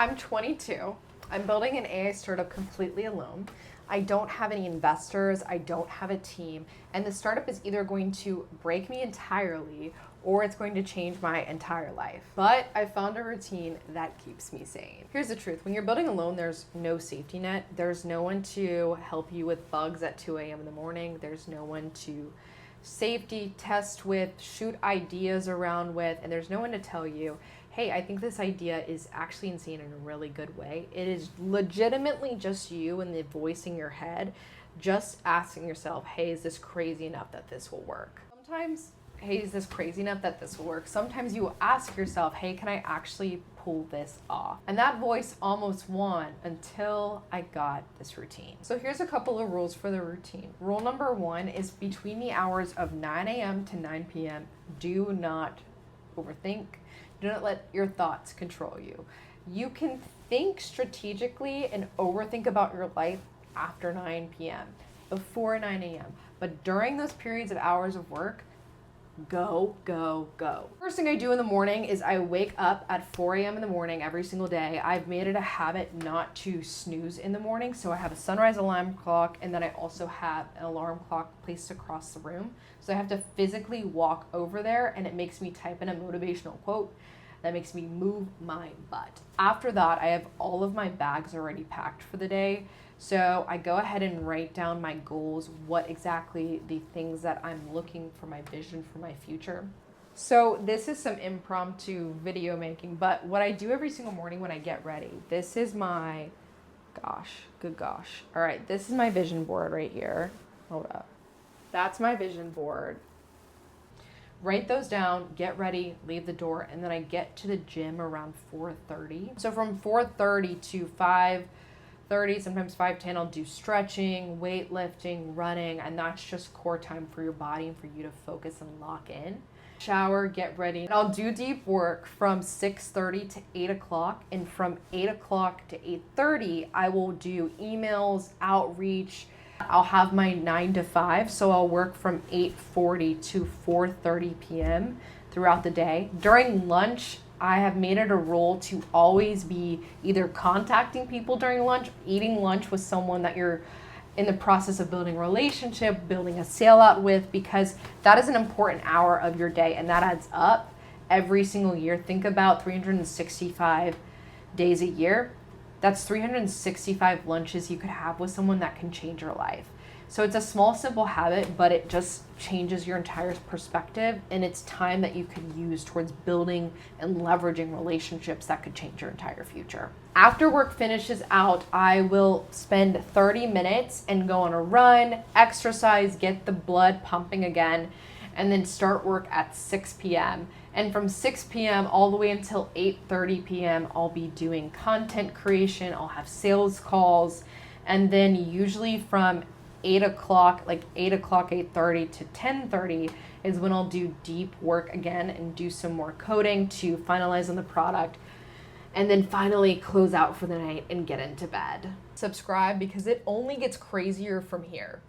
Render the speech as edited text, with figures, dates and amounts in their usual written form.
I'm 22. I'm building an AI startup completely alone. I don't have any investors, I don't have a team, and the startup is either going to break me entirely or it's going to change my entire life. But I found a routine that keeps me sane. Here's the truth, when you're building alone, there's no safety net. There's no one to help you with bugs at 2 a.m. in the morning. There's no one to safety test with, shoot ideas around with, and there's no one to tell you, hey, I think this idea is actually insane in a really good way. It is legitimately just you and the voice in your head, just asking yourself, hey, is this crazy enough that this will work? Sometimes, hey, is this crazy enough that this will work? Sometimes you ask yourself, hey, can I actually pull this off? And that voice almost won until I got this routine. So here's a couple of rules for the routine. Rule number 1 is between the hours of 9 a.m. to 9 p.m., do not overthink. Do not let your thoughts control you. You can think strategically and overthink about your life after 9 p.m., before 9 a.m. But during those periods of hours of work, go, go, go. First thing I do in the morning is I wake up at 4 a.m. in the morning every single day. I've made it a habit not to snooze in the morning. So I have a sunrise alarm clock, and then I also have an alarm clock placed across the room. So I have to physically walk over there, and it makes me type in a motivational quote that makes me move my butt. After that, I have all of my bags already packed for the day. So I go ahead and write down my goals, what exactly the things that I'm looking for, my vision for my future. So this is some impromptu video making, but what I do every single morning when I get ready, this is my, good gosh. All right, this is my vision board right here. Hold up. That's my vision board. Write those down, get ready, leave the door, and then I get to the gym around 4:30. So from 4:30 to 5:30, sometimes 5:10, I'll do stretching, weightlifting, running, and that's just core time for your body and for you to focus and lock in. Shower, get ready. And I'll do deep work from 6:30 to 8 o'clock, and from 8 o'clock to 8:30, I will do emails, outreach. I'll have my 9 to 5, so I'll work from 8:40 to 4:30 p.m. throughout the day. During lunch, I have made it a rule to always be either contacting people during lunch, eating lunch with someone that you're in the process of building a relationship, building a sale out with, because that is an important hour of your day, and that adds up every single year. Think about 365 days a year. That's 365 lunches you could have with someone that can change your life. So it's a small, simple habit, but it just changes your entire perspective, and it's time that you can use towards building and leveraging relationships that could change your entire future. After work finishes out, I will spend 30 minutes and go on a run, exercise, get the blood pumping again, and then start work at 6 p.m. And from 6 p.m. all the way until 8:30 p.m., I'll be doing content creation, I'll have sales calls, and then usually from 8 o'clock, 8:30 to 10:30 is when I'll do deep work again and do some more coding to finalize on the product, and then finally close out for the night and get into bed. Subscribe because it only gets crazier from here.